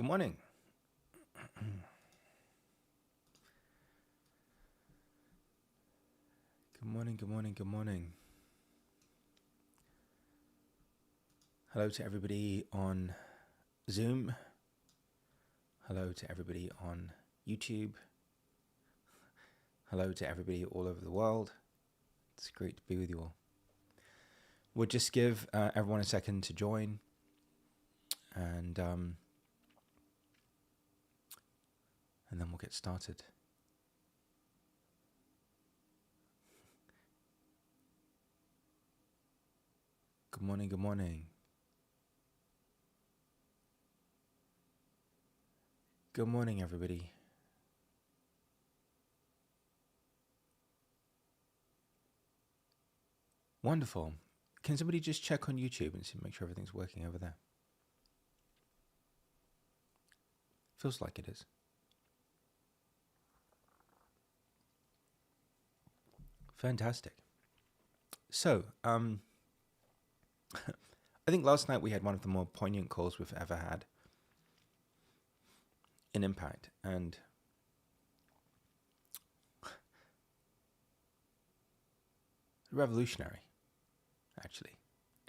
Good morning. Good morning, good morning, good morning. Hello to everybody on Zoom. Hello to everybody on YouTube. Hello to everybody all over the world. It's great to be with you all. We'll just give everyone a second to join, and then we'll get started. Good morning, good morning. Good morning, everybody. Wonderful. Can somebody just check on YouTube and see, make sure everything's working over there? Feels like it is. Fantastic. So, I think last night we had one of the more poignant calls we've ever had in Impact, and revolutionary, actually,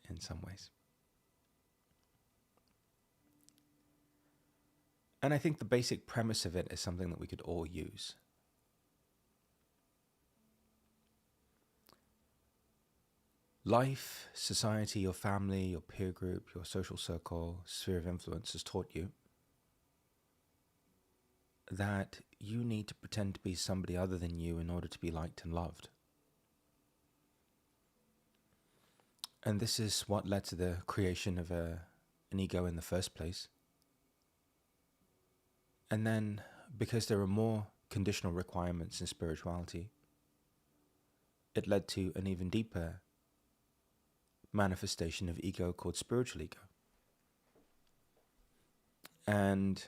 in some ways. And I think the basic premise of it is something that we could all use. Life, society, your family, your peer group, your social circle, sphere of influence has taught you that you need to pretend to be somebody other than you in order to be liked and loved. And this is what led to the creation of an ego in the first place. And then, because there are more conditional requirements in spirituality, it led to an even deeper manifestation of ego called spiritual ego. And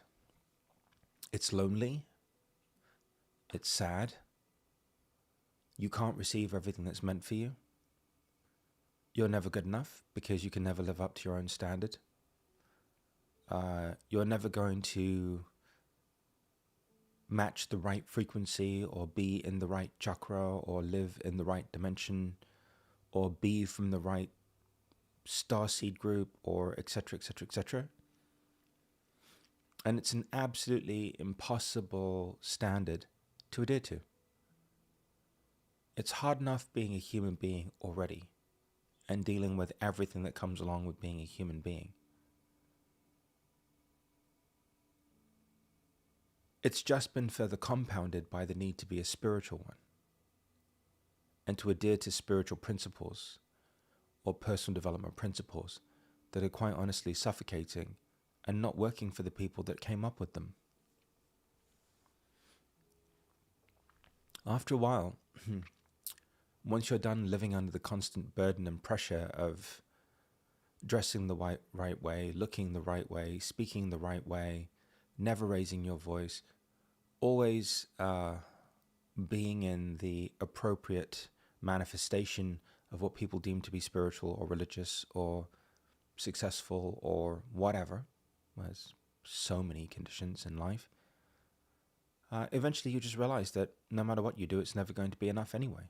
it's lonely, it's sad, you can't receive everything that's meant for you, you're never good enough because you can never live up to your own standard, you're never going to match the right frequency or be in the right chakra or live in the right dimension or be from the right star seed group or etc, etc, etc. And it's an absolutely impossible standard to adhere to. It's hard enough being a human being already and dealing with everything that comes along with being a human being. It's just been further compounded by the need to be a spiritual one and to adhere to spiritual principles or personal development principles that are quite honestly suffocating and not working for the people that came up with them. After a while, once you're done living under the constant burden and pressure of dressing the right way, looking the right way, speaking the right way, never raising your voice, always being in the appropriate manifestation of what people deem to be spiritual or religious or successful or whatever. There's so many conditions in life. Eventually you just realize that no matter what you do, it's never going to be enough anyway.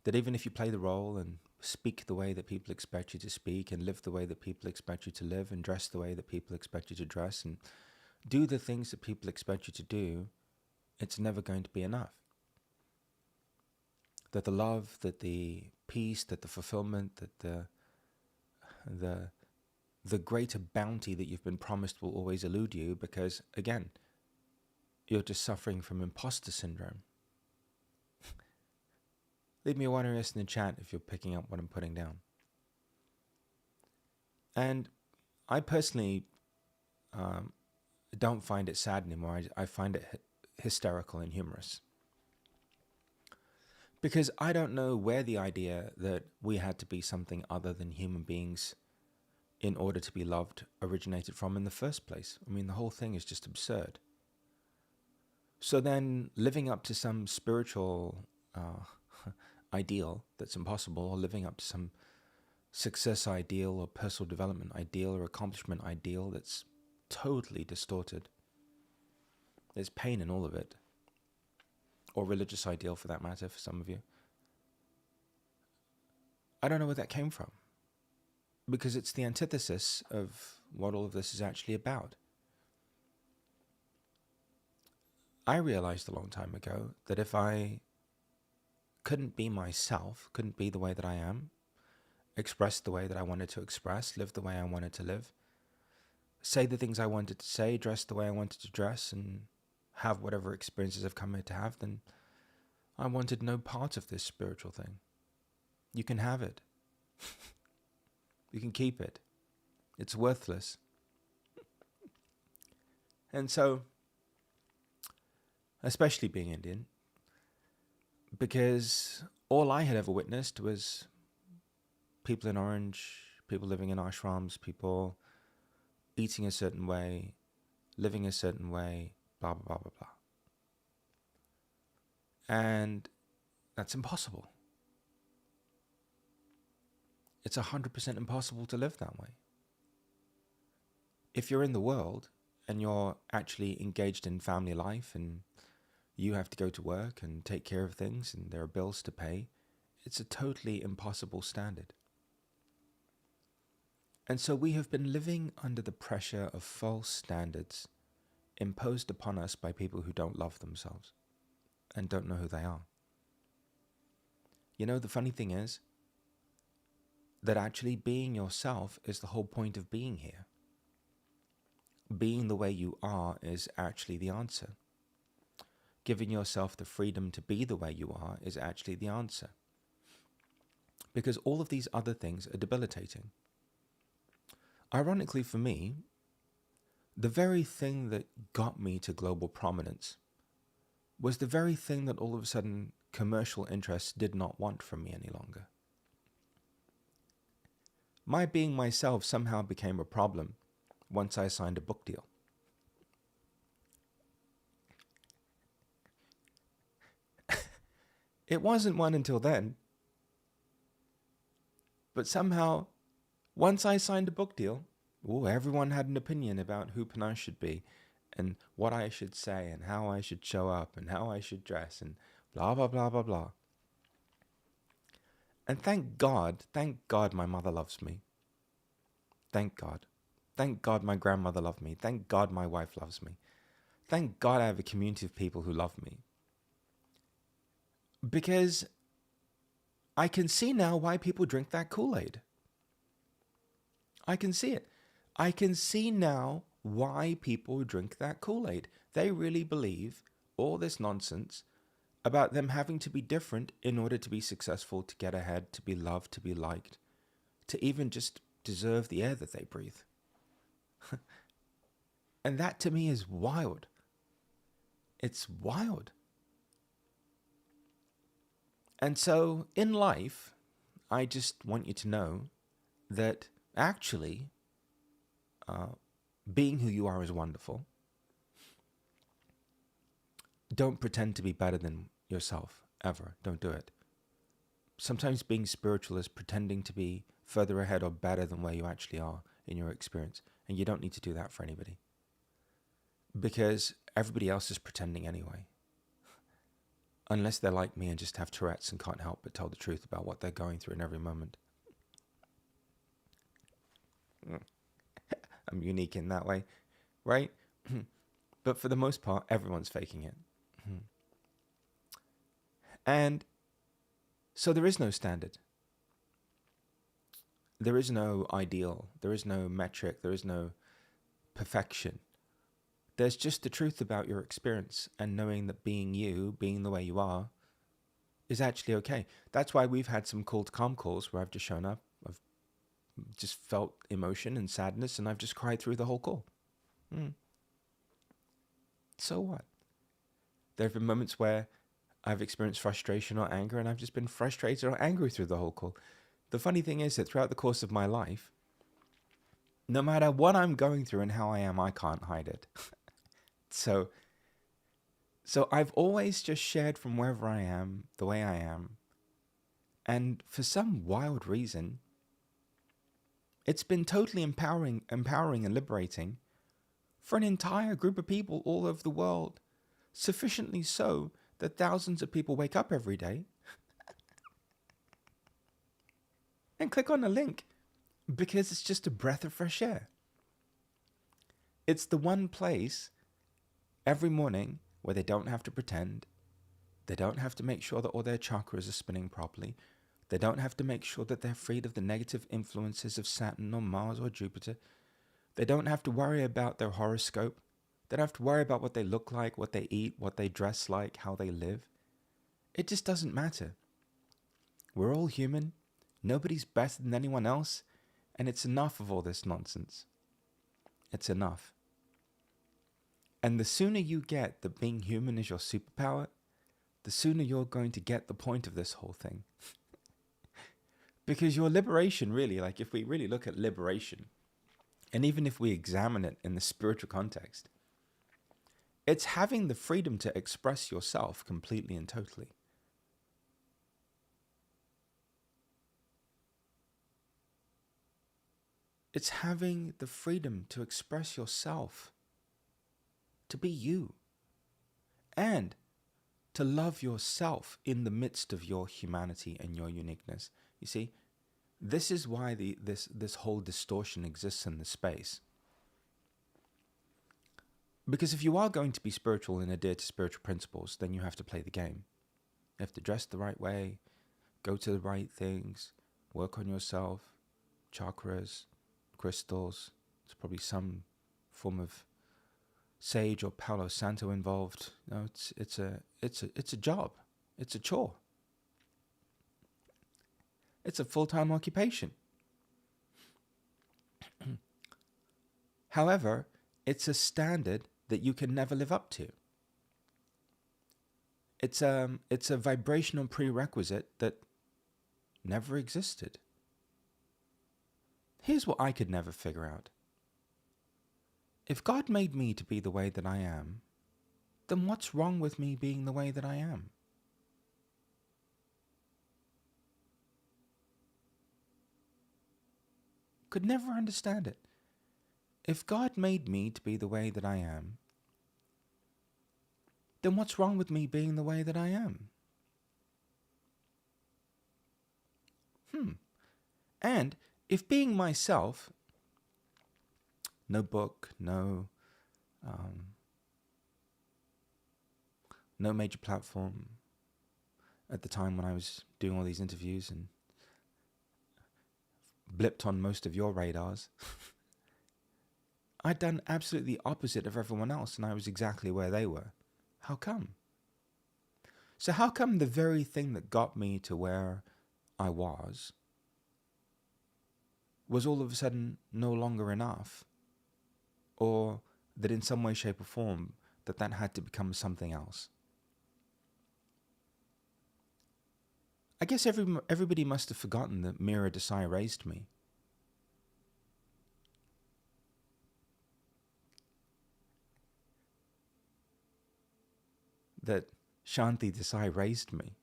That even if you play the role and speak the way that people expect you to speak and live the way that people expect you to live and dress the way that people expect you to dress and do the things that people expect you to do, it's never going to be enough. That the love, that the peace, that the fulfillment, that the greater bounty that you've been promised will always elude you because, again, you're just suffering from imposter syndrome. Leave me a 1 or yes in the chat if you're picking up what I'm putting down. And I personally don't find it sad anymore. I find it hysterical and humorous. Because I don't know where the idea that we had to be something other than human beings in order to be loved originated from in the first place. I mean, the whole thing is just absurd. So then living up to some spiritual ideal that's impossible, or living up to success ideal or personal development ideal or accomplishment ideal that's totally distorted. There's pain in all of it. Or religious ideal for that matter, for some of you. I don't know where that came from. Because it's the antithesis of what all of this is actually about. I realized a long time ago that if I couldn't be myself, couldn't be the way that I am, express the way that I wanted to express, live the way I wanted to live, say the things I wanted to say, dress the way I wanted to dress, and have whatever experiences I've come here to have, then I wanted no part of this spiritual thing. You can have it. You can keep it. It's worthless. And so, especially being Indian, because all I had ever witnessed was people in orange, people living in ashrams, people eating a certain way, living a certain way, blah, blah, blah, blah, blah. And that's impossible. It's 100% impossible to live that way. If you're in the world and you're actually engaged in family life and you have to go to work and take care of things and there are bills to pay, it's a totally impossible standard. And so we have been living under the pressure of false standards imposed upon us by people who don't love themselves and don't know who they are. You know, the funny thing is that actually being yourself is the whole point of being here. Being the way you are is actually the answer. Giving yourself the freedom to be the way you are is actually the answer. Because all of these other things are debilitating. Ironically for me, the very thing that got me to global prominence was the very thing that all of a sudden commercial interests did not want from me any longer. My being myself somehow became a problem once I signed a book deal. It wasn't one until then. But somehow, once I signed a book deal, everyone had an opinion about who Panache should be and what I should say and how I should show up and how I should dress and blah, blah, blah, blah, blah. And thank God my mother loves me. Thank God. Thank God my grandmother loved me. Thank God my wife loves me. Thank God I have a community of people who love me. Because I can see now why people drink that Kool-Aid. I can see it. I can see now why people drink that Kool-Aid. They really believe all this nonsense about them having to be different in order to be successful, to get ahead, to be loved, to be liked, to even just deserve the air that they breathe. And that to me is wild. It's wild. And so in life, I just want you to know that actually being who you are is wonderful. Don't pretend to be better than yourself, ever. Don't do it. Sometimes being spiritual is pretending to be further ahead or better than where you actually are in your experience. And you don't need to do that for anybody. Because everybody else is pretending anyway. Unless they're like me and just have Tourette's and can't help but tell the truth about what they're going through in every moment. I'm unique in that way, right? But for the most part, everyone's faking it. And so there is no standard. There is no ideal. There is no metric. There is no perfection. There's just the truth about your experience and knowing that being you, being the way you are, is actually okay. That's why we've had some cold calm calls where I've just shown up. I've just felt emotion and sadness and I've just cried through the whole call. So what? There have been moments where I've experienced frustration or anger and I've just been frustrated or angry through the whole call. The funny thing is that throughout the course of my life, no matter what I'm going through and how I am, I can't hide it. So I've always just shared from wherever I am, the way I am. And for some wild reason, It's been totally empowering and liberating for an entire group of people all over the world, sufficiently so that thousands of people wake up every day and click on a link because it's just a breath of fresh air. It's the one place every morning where they don't have to pretend. They don't have to make sure that all their chakras are spinning properly. They don't have to make sure that they're freed of the negative influences of Saturn or Mars or Jupiter. They don't have to worry about their horoscope. They don't have to worry about what they look like, what they eat, what they dress like, how they live. It just doesn't matter. We're all human. Nobody's better than anyone else. And it's enough of all this nonsense. It's enough. And the sooner you get that being human is your superpower, the sooner you're going to get the point of this whole thing. Because your liberation, really, like if we really look at liberation, and even if we examine it in the spiritual context, it's having the freedom to express yourself completely and totally. It's having the freedom to express yourself, to be you, and to love yourself in the midst of your humanity and your uniqueness. You see, this is why this whole distortion exists in the space. Because if you are going to be spiritual and adhere to spiritual principles, then you have to play the game. You have to dress the right way, go to the right things, work on yourself, chakras, crystals. There's probably some form of sage or Palo Santo involved. No, it's a job. It's a chore. It's a full-time occupation. However, it's a standard that you can never live up to. It's a vibrational prerequisite that never existed. Here's what I could never figure out. If God made me to be the way that I am, then what's wrong with me being the way that I am? Could never understand it. If God made me to be the way that I am, then what's wrong with me being the way that I am? And if being myself, no book, no major platform at the time when I was doing all these interviews and blipped on most of your radars, I'd done absolutely the opposite of everyone else, and I was exactly where they were. How come? So how come the very thing that got me to where I was all of a sudden no longer enough? Or that in some way, shape or form, that had to become something else? I guess everybody must have forgotten that Mira Desai raised me. That Shanti Desai raised me.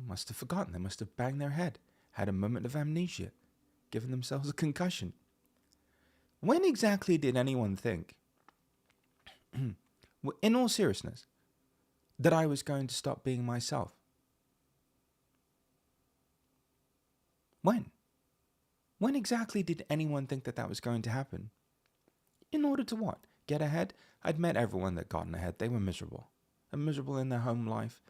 Must have forgotten. They must have banged their head, had a moment of amnesia, given themselves a concussion. When exactly did anyone think, in all seriousness, that I was going to stop being myself? When? When exactly did anyone think that was going to happen? In order to what? Get ahead? I'd met everyone that gotten ahead. They were miserable. They're miserable in their home life,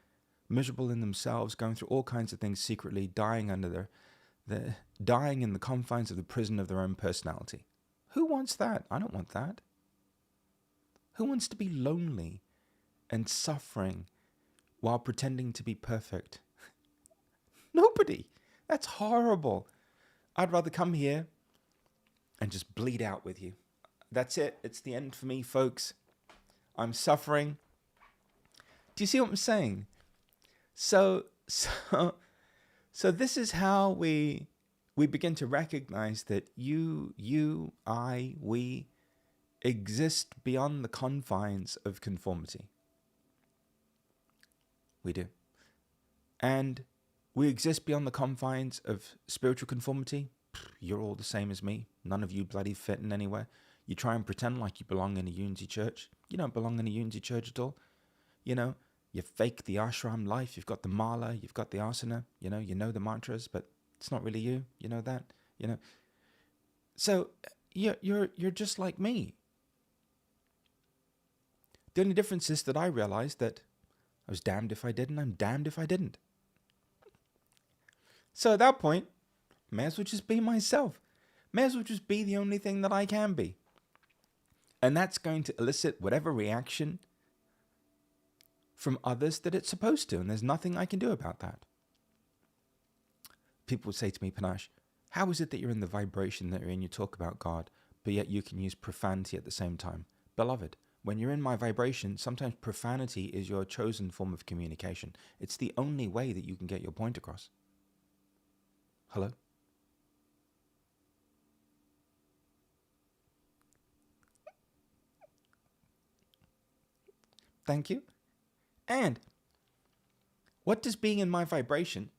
miserable in themselves, going through all kinds of things secretly, dying under dying in the confines of the prison of their own personality. Who wants that? I don't want that. Who wants to be lonely and suffering while pretending to be perfect? Nobody. That's horrible. I'd rather come here and just bleed out with you. That's it. It's the end for me, folks. I'm suffering. Do you see what I'm saying? So this is how we begin to recognize that you, I, we exist beyond the confines of conformity. We do. And We exist beyond the confines of spiritual conformity. You're all the same as me. None of you bloody fit in anywhere. You try and pretend like you belong in a unity church. You don't belong in a unity church at all. You know, you fake the ashram life. You've got the mala, you've got the asana. You know the mantras, but it's not really you. You know that. You know. So you're just like me. The only difference is that I realized that I was damned if I did and I'm damned if I didn't. So at that point, may as well just be myself. May as well just be the only thing that I can be. And that's going to elicit whatever reaction from others that it's supposed to. And there's nothing I can do about that. People would say to me, Panache, how is it that you're in the vibration that you're in? You talk about God, but yet you can use profanity at the same time. Beloved, when you're in my vibration, sometimes profanity is your chosen form of communication. It's the only way that you can get your point across. Hello? Thank you. And what does being in my vibration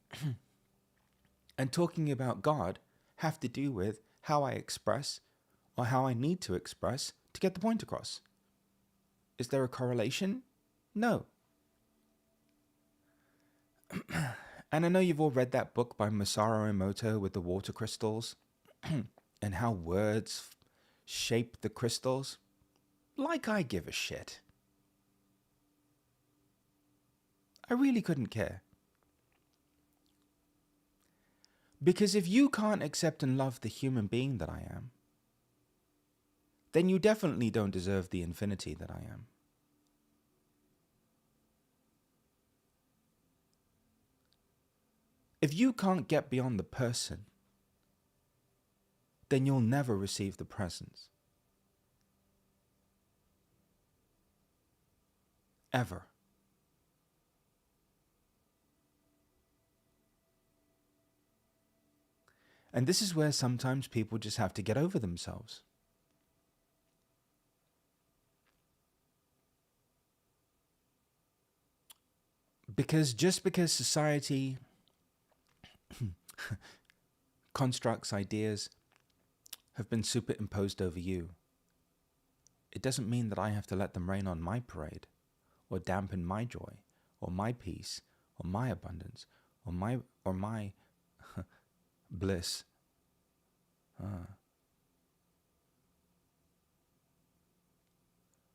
and talking about God have to do with how I express or how I need to express to get the point across? Is there a correlation? No. And I know you've all read that book by Masaru Emoto with the water crystals and how words shape the crystals. Like I give a shit. I really couldn't care. Because if you can't accept and love the human being that I am, then you definitely don't deserve the infinity that I am. If you can't get beyond the person, then you'll never receive the presence. Ever. And this is where sometimes people just have to get over themselves. Because just because society constructs, ideas have been superimposed over you, it doesn't mean that I have to let them rain on my parade, or dampen my joy, or my peace, or my abundance, or my bliss.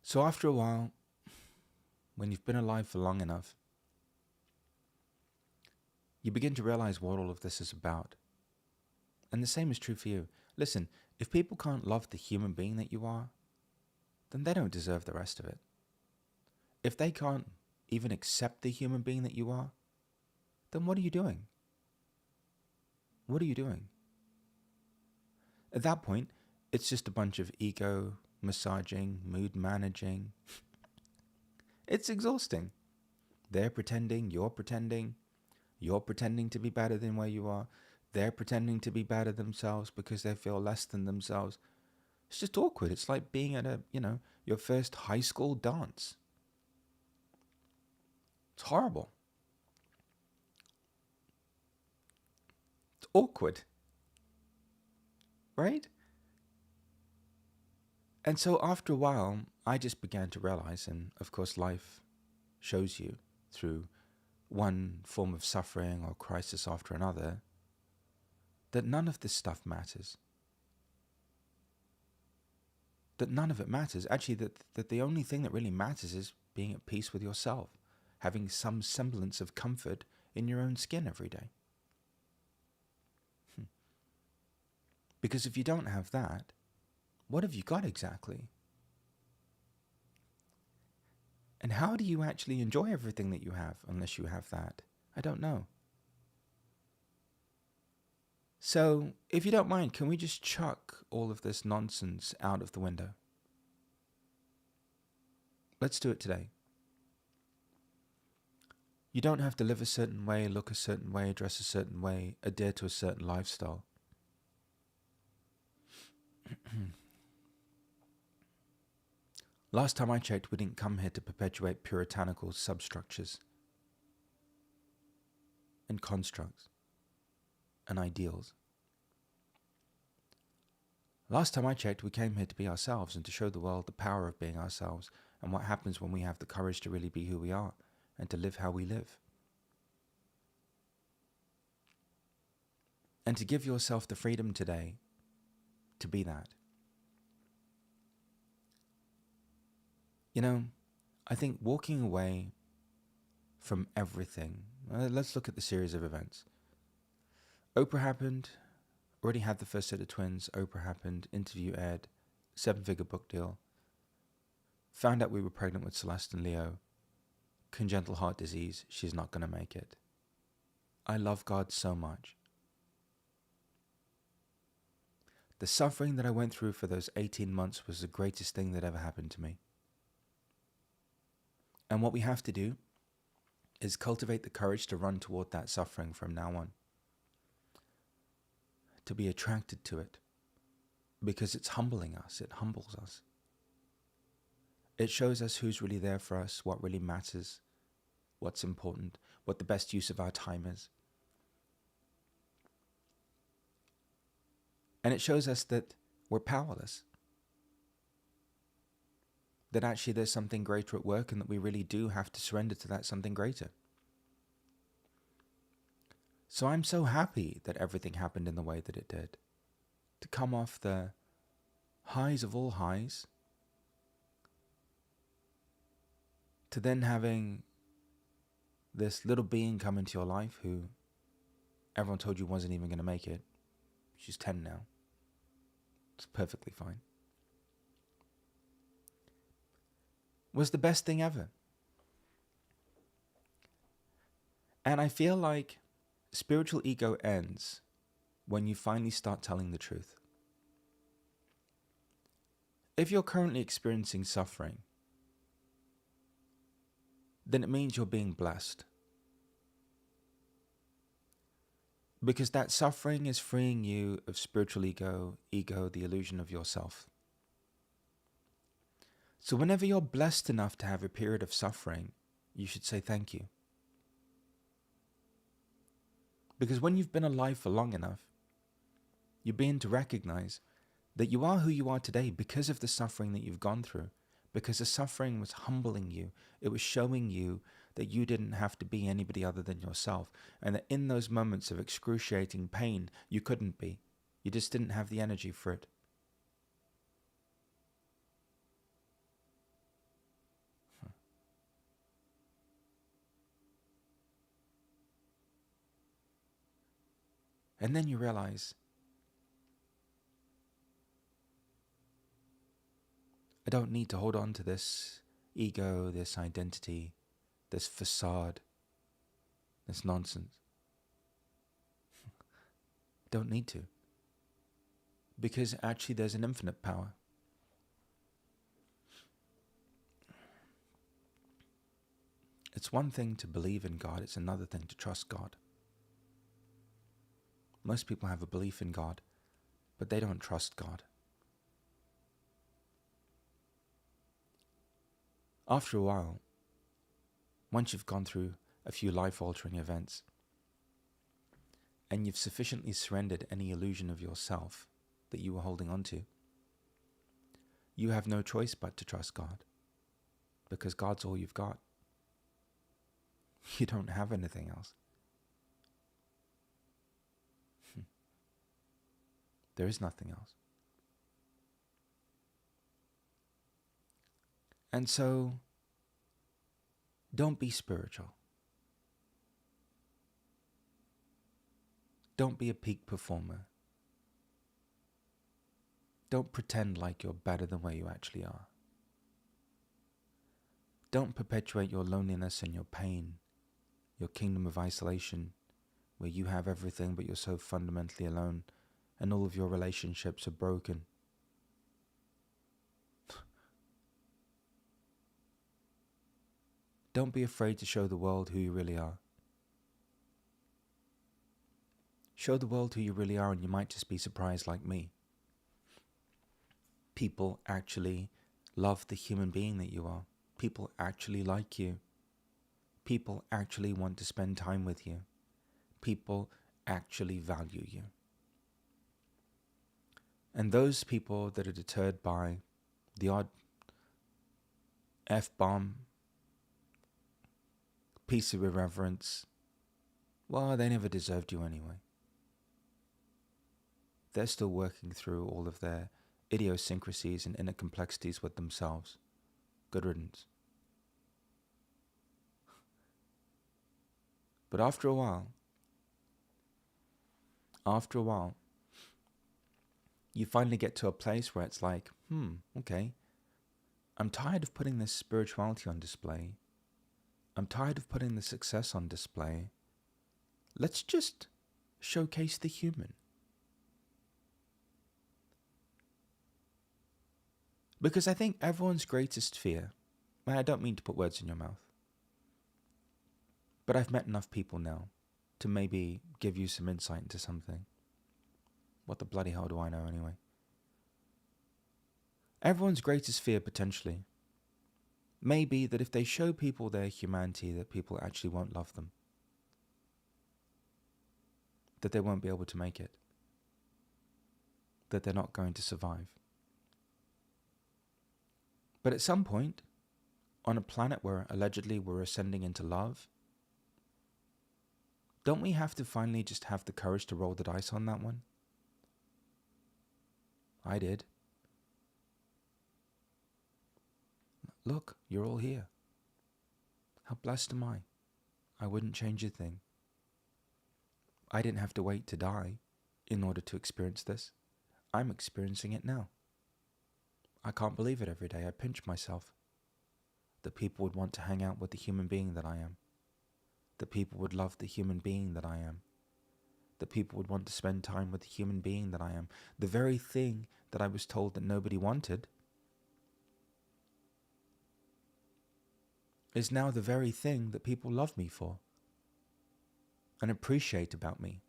So after a while, when you've been alive for long enough, you begin to realize what all of this is about. And the same is true for you. Listen, if people can't love the human being that you are, then they don't deserve the rest of it. If they can't even accept the human being that you are, then what are you doing? What are you doing? At that point, it's just a bunch of ego massaging, mood managing. It's exhausting. They're pretending, you're pretending to be better than where you are. They're pretending to be better themselves because they feel less than themselves. It's just awkward. It's like being at your first high school dance. It's horrible. It's awkward. Right? And so after a while, I just began to realize, and of course life shows you through one form of suffering or crisis after another, that none of this stuff matters. That none of it matters. Actually, that the only thing that really matters is being at peace with yourself, having some semblance of comfort in your own skin every day. Because if you don't have that, what have you got exactly? And how do you actually enjoy everything that you have unless you have that? I don't know. So, if you don't mind, can we just chuck all of this nonsense out of the window? Let's do it today. You don't have to live a certain way, look a certain way, dress a certain way, adhere to a certain lifestyle. Last time I checked, we didn't come here to perpetuate puritanical substructures. and constructs and ideals. Last time I checked, we came here to be ourselves and to show the world the power of being ourselves and what happens when we have the courage to really be who we are and to live how we live. And to give yourself the freedom today to be that. You know, I think walking away from everything, let's look at the series of events. Oprah happened, already had the first set of twins. Oprah happened, interview aired, 7-figure book deal. Found out we were pregnant with Celeste and Leo. Congenital heart disease, she's not going to make it. I love God so much. The suffering that I went through for those 18 months was the greatest thing that ever happened to me. And what we have to do is cultivate the courage to run toward that suffering from now on. To be attracted to it. Because it's humbling us. It humbles us. It shows us who's really there for us, what really matters, what's important, what the best use of our time is. And it shows us that we're powerless. That actually there's something greater at work and that we really do have to surrender to that something greater. So I'm so happy that everything happened in the way that it did. To come off the highs of all highs, to then having this little being come into your life who everyone told you wasn't even going to make it. She's 10 now. It's perfectly fine. Was the best thing ever. And I feel like spiritual ego ends when you finally start telling the truth. If you're currently experiencing suffering, then it means you're being blessed. Because that suffering is freeing you of spiritual ego, the illusion of yourself. So whenever you're blessed enough to have a period of suffering, you should say thank you. Because when you've been alive for long enough, you begin to recognize that you are who you are today because of the suffering that you've gone through. Because the suffering was humbling you. It was showing you that you didn't have to be anybody other than yourself. And that in those moments of excruciating pain, you couldn't be. You just didn't have the energy for it. And then you realize, I don't need to hold on to this ego, this identity, this facade, this nonsense. Don't need to. Because actually there's an infinite power. It's one thing to believe in God, it's another thing to trust God. Most people have a belief in God, but they don't trust God. After a while, once you've gone through a few life-altering events, and you've sufficiently surrendered any illusion of yourself that you were holding on to, you have no choice but to trust God, because God's all you've got. You don't have anything else. There is nothing else. And so, don't be spiritual. Don't be a peak performer. Don't pretend like you're better than where you actually are. Don't perpetuate your loneliness and your pain, your kingdom of isolation, where you have everything but you're so fundamentally alone and all of your relationships are broken. Don't be afraid to show the world who you really are. Show the world who you really are and you might just be surprised like me. People actually love the human being that you are. People actually like you. People actually want to spend time with you. people actually value you. And those people that are deterred by the odd F-bomb, piece of irreverence, well, they never deserved you anyway. They're still working through all of their idiosyncrasies and inner complexities with themselves. Good riddance. But after a while, you finally get to a place where it's like, okay, I'm tired of putting this spirituality on display. I'm tired of putting the success on display. Let's just showcase the human. Because I think everyone's greatest fear, and I don't mean to put words in your mouth, but I've met enough people now to maybe give you some insight into something. What the bloody hell do I know anyway? Everyone's greatest fear, potentially, may be that if they show people their humanity, that people actually won't love them. That they won't be able to make it. That they're not going to survive. But at some point, on a planet where allegedly we're ascending into love, don't we have to finally just have the courage to roll the dice on that one? I did. Look, you're all here. How blessed am I? I wouldn't change a thing. I didn't have to wait to die in order to experience this. I'm experiencing it now. I can't believe it every day. I pinch myself. That people would want to hang out with the human being that I am. That people would love the human being that I am. That people would want to spend time with the human being that I am. The very thing that I was told that nobody wanted is now the very thing that people love me for and appreciate about me.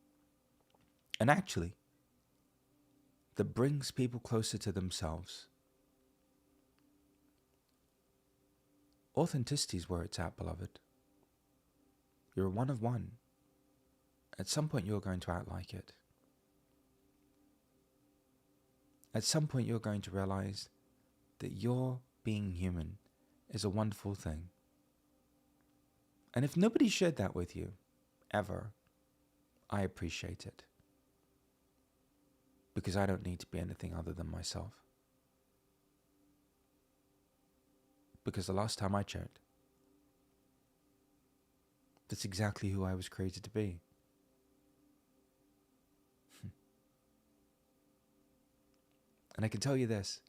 And actually, that brings people closer to themselves. Authenticity is where it's at, beloved. You're one of one. At some point, you're going to act like it. At some point, you're going to realize that your being human is a wonderful thing. And if nobody shared that with you, ever, I appreciate it. Because I don't need to be anything other than myself. Because the last time I checked, that's exactly who I was created to be. And I can tell you this,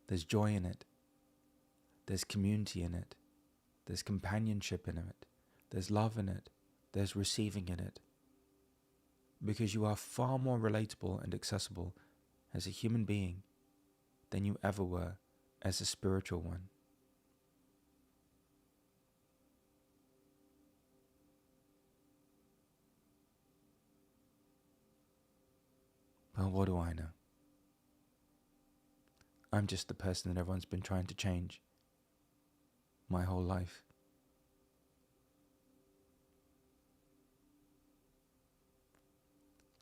there's joy in it. There's community in it. There's companionship in it. There's love in it. There's receiving in it. Because you are far more relatable and accessible as a human being than you ever were as a spiritual one. Well, what do I know? I'm just the person that everyone's been trying to change my whole life.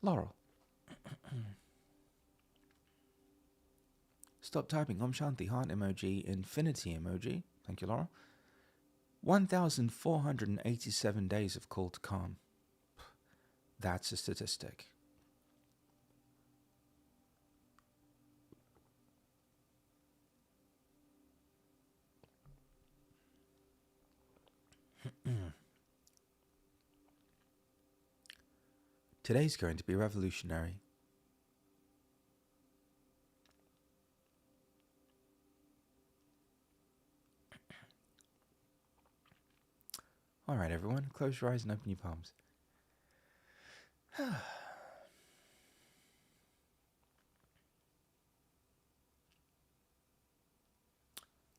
Laurel. Stop typing Om Shanti, heart emoji, infinity emoji. Thank you, Laurel. 1,487 days of cool to calm. That's a statistic. Today's going to be revolutionary. All right, everyone, close your eyes and open your palms.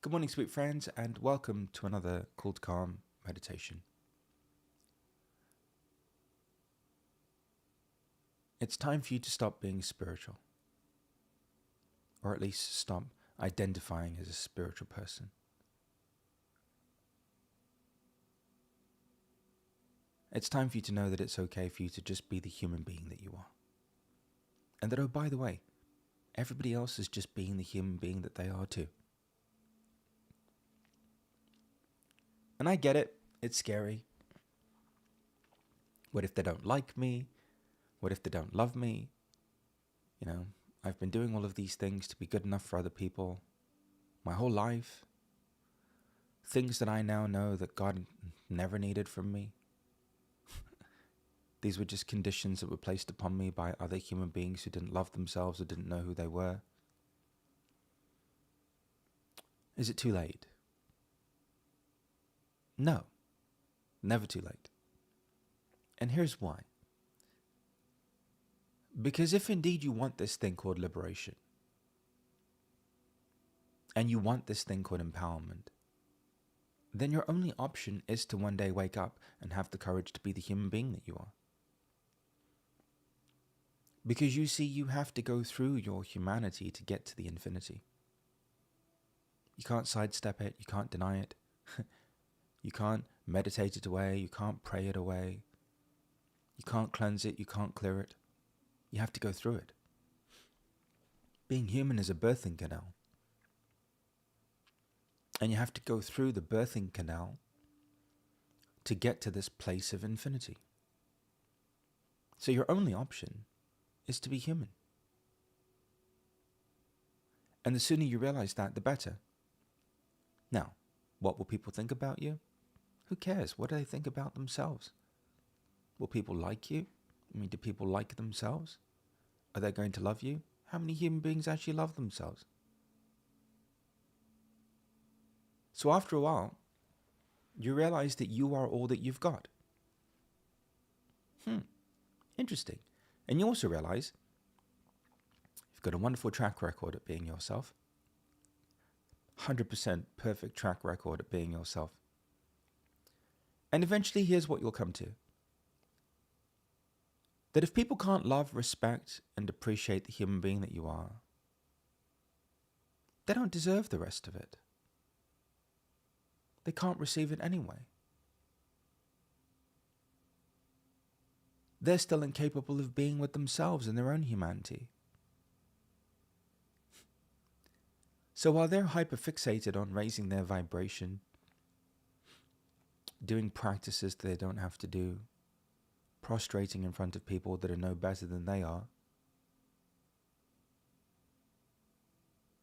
Good morning, sweet friends, and welcome to another Cool to Calm meditation. It's time for you to stop being spiritual, or at least stop identifying as a spiritual person. It's time for you to know that it's okay for you to just be the human being that you are. And that, oh, by the way, everybody else is just being the human being that they are too. And I get it. It's scary. What if they don't like me? What if they don't love me? I've been doing all of these things to be good enough for other people my whole life. Things that I now know that God never needed from me. These were just conditions that were placed upon me by other human beings who didn't love themselves or didn't know who they were. Is it too late? No, never too late. And here's why. Because if indeed you want this thing called liberation, and you want this thing called empowerment, then your only option is to one day wake up and have the courage to be the human being that you are. Because you see, you have to go through your humanity to get to the infinity. You can't sidestep it, you can't deny it. You can't meditate it away, you can't pray it away. You can't cleanse it, you can't clear it. You have to go through it. Being human is a birthing canal. And you have to go through the birthing canal to get to this place of infinity. So your only option is to be human. And the sooner you realize that, the better. Now, what will people think about you? Who cares? What do they think about themselves? Will people like you? Do people like themselves? Are they going to love you? How many human beings actually love themselves? So after a while, you realize that you are all that you've got. Interesting. And you also realize you've got a wonderful track record at being yourself. 100% perfect track record at being yourself. And eventually, here's what you'll come to. That if people can't love, respect, and appreciate the human being that you are, they don't deserve the rest of it. They can't receive it anyway. They're still incapable of being with themselves in their own humanity. So while they're hyperfixated on raising their vibration, doing practices that they don't have to do, prostrating in front of people that are no better than they are,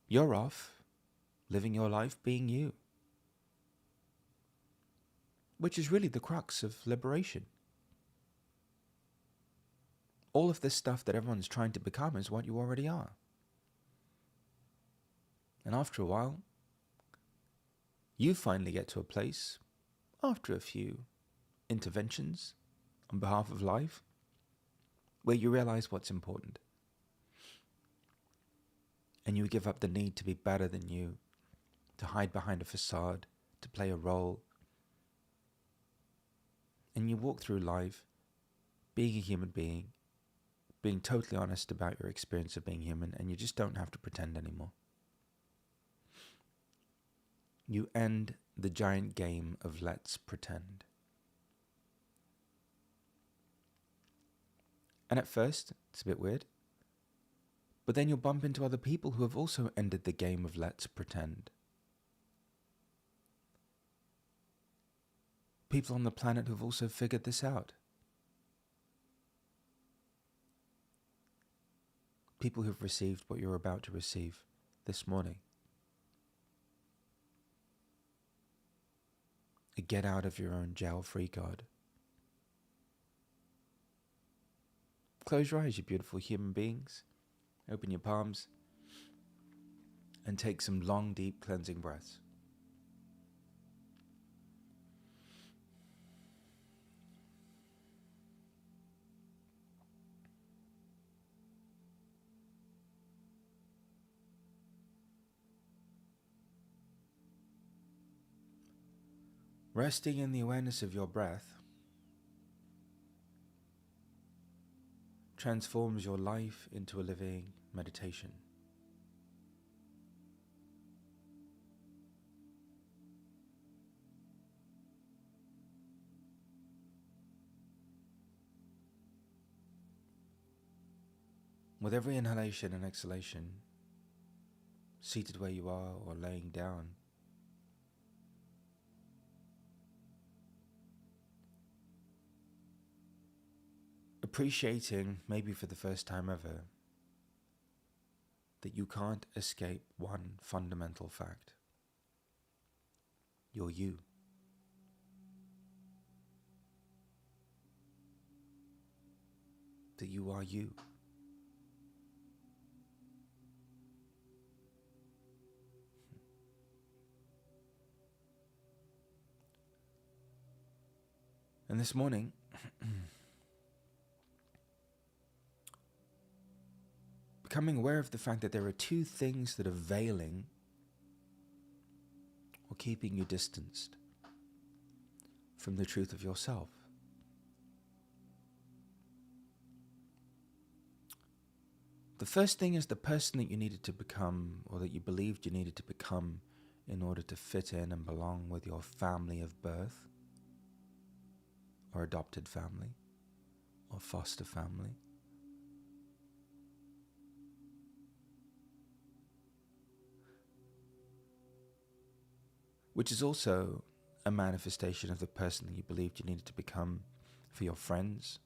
you're off living your life being you. Which is really the crux of liberation. All of this stuff that everyone's trying to become is what you already are. And after a while, you finally get to a place, after a few interventions on behalf of life, where you realize what's important. And you give up the need to be better than you, to hide behind a facade, to play a role. And you walk through life being a human being, being totally honest about your experience of being human, and you just don't have to pretend anymore. You end the giant game of let's pretend. And at first, it's a bit weird, but then you'll bump into other people who have also ended the game of let's pretend. People on the planet who've also figured this out. People who've received what you're about to receive this morning. A get out of your own jail free card. Close your eyes, you beautiful human beings. Open your palms and take some long, deep cleansing breaths. Resting in the awareness of your breath transforms your life into a living meditation. With every inhalation and exhalation, seated where you are or laying down, appreciating, maybe for the first time ever, that you can't escape one fundamental fact. You're you. That you are you. And this morning, becoming aware of the fact that there are two things that are veiling or keeping you distanced from the truth of yourself. The first thing is the person that you needed to become, or that you believed you needed to become in order to fit in and belong with your family of birth, or adopted family, or foster family. Which is also a manifestation of the person that you believed you needed to become for your friends,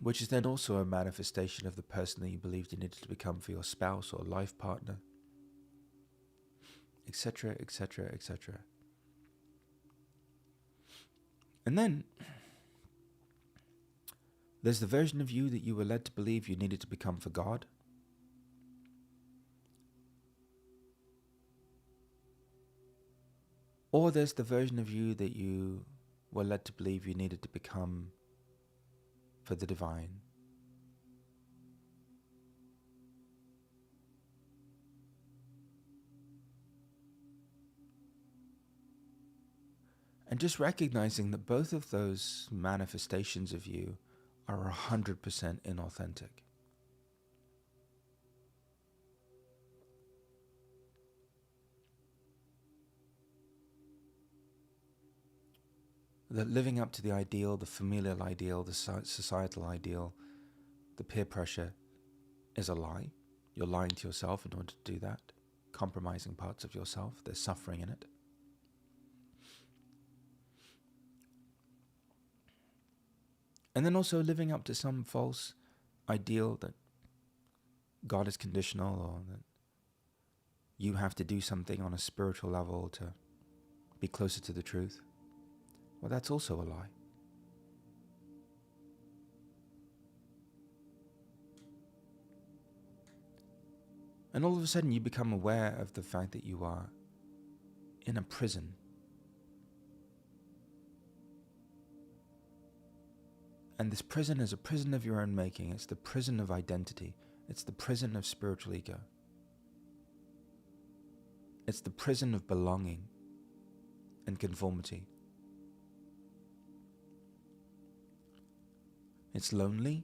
which is then also a manifestation of the person that you believed you needed to become for your spouse or life partner, etc., etc., etc. And then there's the version of you that you were led to believe you needed to become for God. Or there's the version of you that you were led to believe you needed to become for the divine. And just recognizing that both of those manifestations of you are 100% inauthentic. That living up to the ideal, the familial ideal, the societal ideal, the peer pressure is a lie. You're lying to yourself in order to do that, compromising parts of yourself. There's suffering in it. And then also living up to some false ideal that God is conditional, or that you have to do something on a spiritual level to be closer to the truth. Well, that's also a lie. And all of a sudden you become aware of the fact that you are in a prison. And this prison is a prison of your own making. It's the prison of identity. It's the prison of spiritual ego. It's the prison of belonging and conformity. It's lonely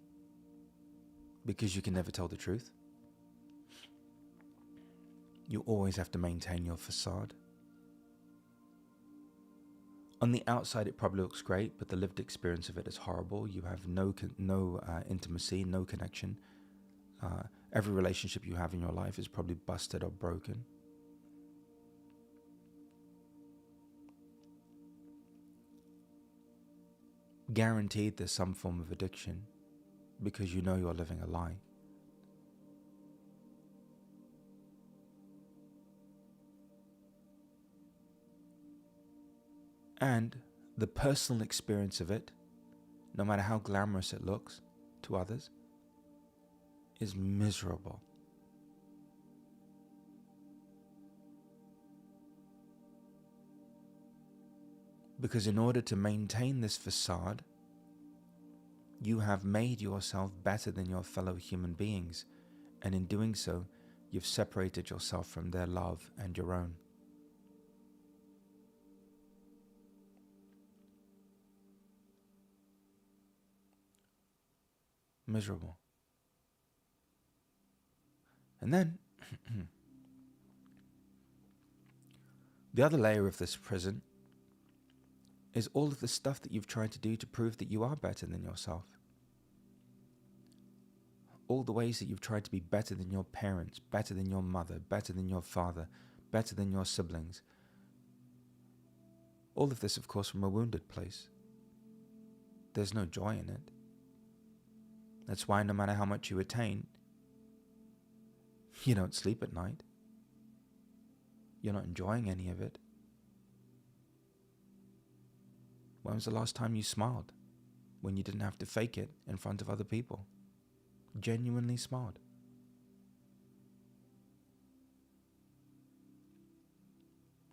because you can never tell the truth. You always have to maintain your facade. On the outside, it probably looks great, but the lived experience of it is horrible. You have no intimacy, no connection. Every relationship you have in your life is probably busted or broken. Guaranteed there's some form of addiction because you know you're living a lie. And the personal experience of it, no matter how glamorous it looks to others, is miserable. Because in order to maintain this facade, you have made yourself better than your fellow human beings, and in doing so, you've separated yourself from their love and your own. Miserable. And then, the other layer of this prison is all of the stuff that you've tried to do to prove that you are better than yourself. All the ways that you've tried to be better than your parents, better than your mother, better than your father, better than your siblings. All of this, of course, from a wounded place. There's no joy in it. That's why no matter how much you attain, you don't sleep at night. You're not enjoying any of it. When was the last time you smiled? When you didn't have to fake it in front of other people? Genuinely smiled.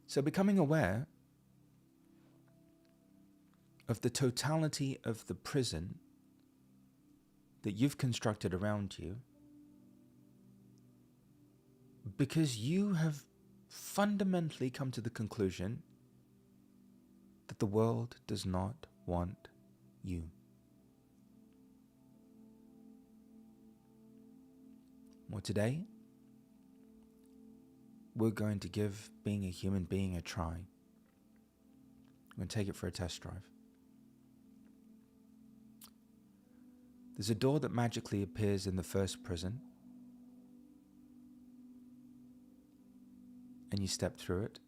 So becoming aware of the totality of the prison that you've constructed around you, because you have fundamentally come to the conclusion that the world does not want you. Well, today, we're going to give being a human being a try. We're going to take it for a test drive. There's a door that magically appears in the first prison, and you step through it.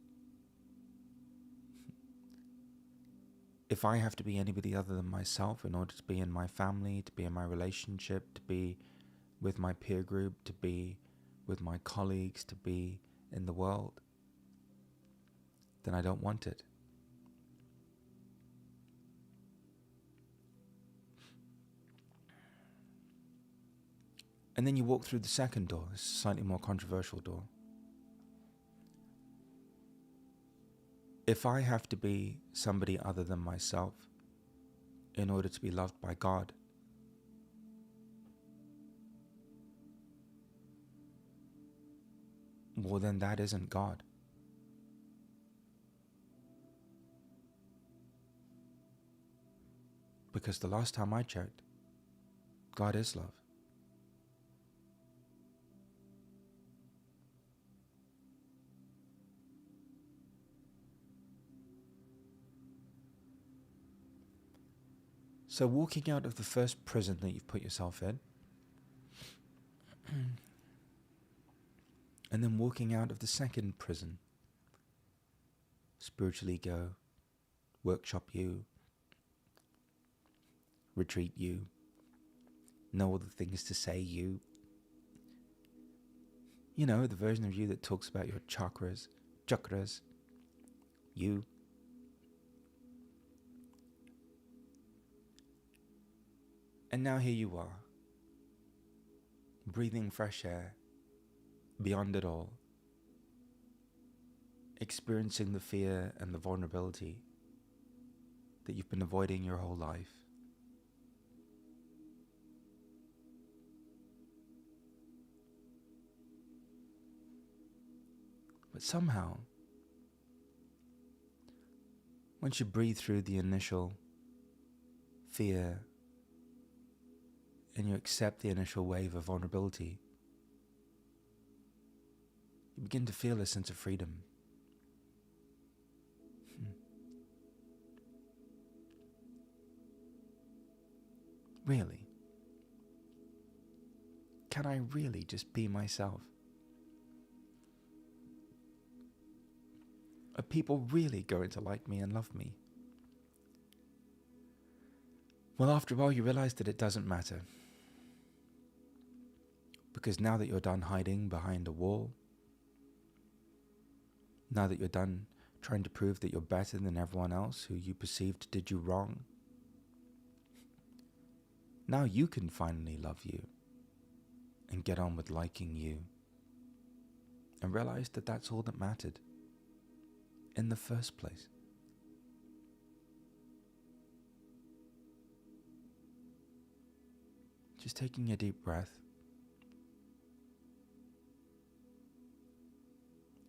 If I have to be anybody other than myself in order to be in my family, to be in my relationship, to be with my peer group, to be with my colleagues, to be in the world, then I don't want it. And then you walk through the second door, this slightly more controversial door. If I have to be somebody other than myself in order to be loved by God, well, then that isn't God. Because the last time I checked, God is love. So walking out of the first prison that you've put yourself in, and then walking out of the second prison, spiritual ego, workshop you, retreat you, know all the things to say you. You know, the version of you that talks about your chakras, you. And now here you are, breathing fresh air, beyond it all, experiencing the fear and the vulnerability that you've been avoiding your whole life. But somehow, once you breathe through the initial fear and you accept the initial wave of vulnerability, you begin to feel a sense of freedom. Really? Can I really just be myself? Are people really going to like me and love me? Well, after a while, you realize that it doesn't matter. Because now that you're done hiding behind a wall, now that you're done trying to prove that you're better than everyone else who you perceived did you wrong, now you can finally love you and get on with liking you and realize that that's all that mattered in the first place. Just taking a deep breath,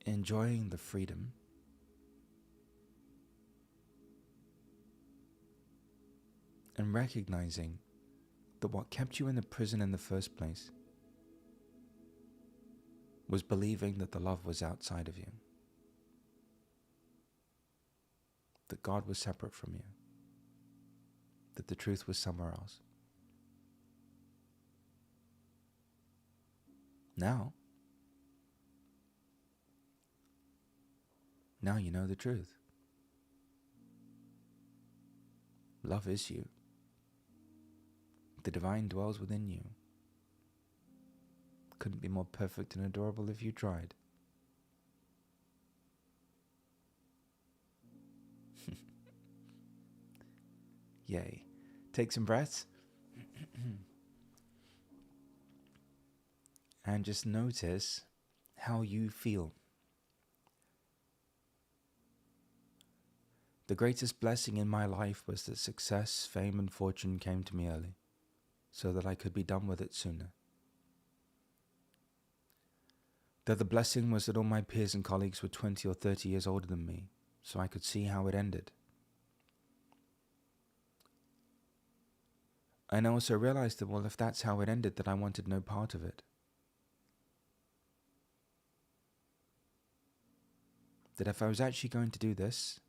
enjoying the freedom, and recognizing that what kept you in the prison in the first place was believing that the love was outside of you. that God was separate from you, that the truth was somewhere else. Now you know the truth. Love is you. The divine dwells within you. Couldn't be more perfect and adorable if you tried. Yay. Take some breaths. And just notice how you feel. The greatest blessing in my life was that success, fame, and fortune came to me early, so that I could be done with it sooner. The other blessing was that all my peers and colleagues were 20 or 30 years older than me, so I could see how it ended. And I also realized that, well, if that's how it ended, that I wanted no part of it. That if I was actually going to do this,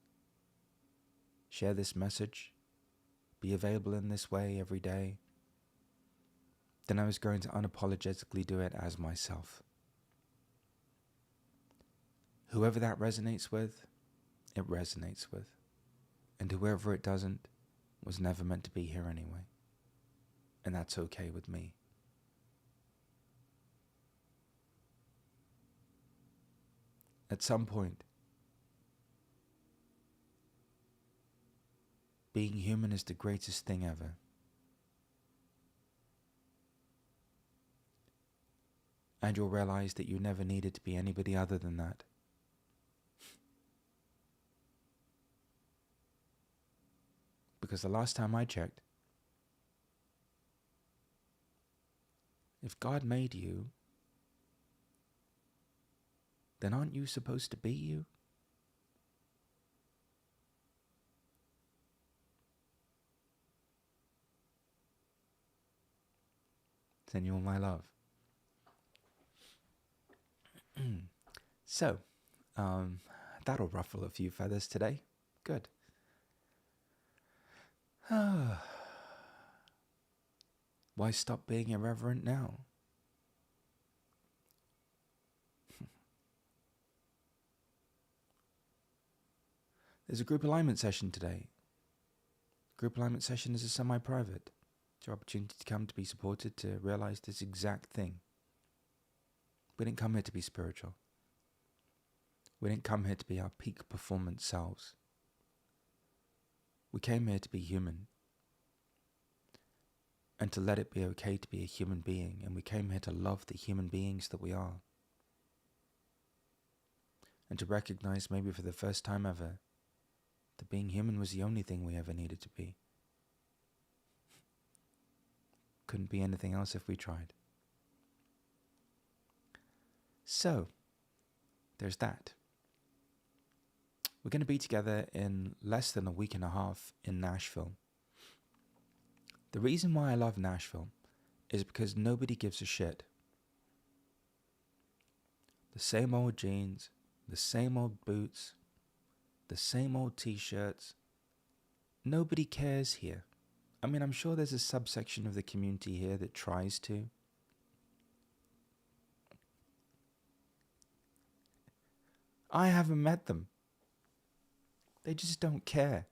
share this message, be available in this way every day, then I was going to unapologetically do it as myself. Whoever that resonates with, it resonates with. And whoever it doesn't was never meant to be here anyway. And that's okay with me. At some point, being human is the greatest thing ever. And you'll realize that you never needed to be anybody other than that. Because the last time I checked, if God made you, then aren't you supposed to be you? Send you all my love. So, that'll ruffle a few feathers today. Good. Why stop being irreverent now? There's a group alignment session today. Group alignment session is a semi-private. It's your opportunity to come to be supported, to realize this exact thing. We didn't come here to be spiritual. We didn't come here to be our peak performance selves. We came here to be human. And to let it be okay to be a human being. And we came here to love the human beings that we are. And to recognize, maybe for the first time ever, that being human was the only thing we ever needed to be. Couldn't be anything else if we tried. So, there's that. We're going to be together in less than a week and a half in Nashville. The reason why I love Nashville is because nobody gives a shit. The same old jeans, the same old boots, the same old t-shirts. Nobody cares here. I mean, I'm sure there's a subsection of the community here that tries to. I haven't met them. They just don't care.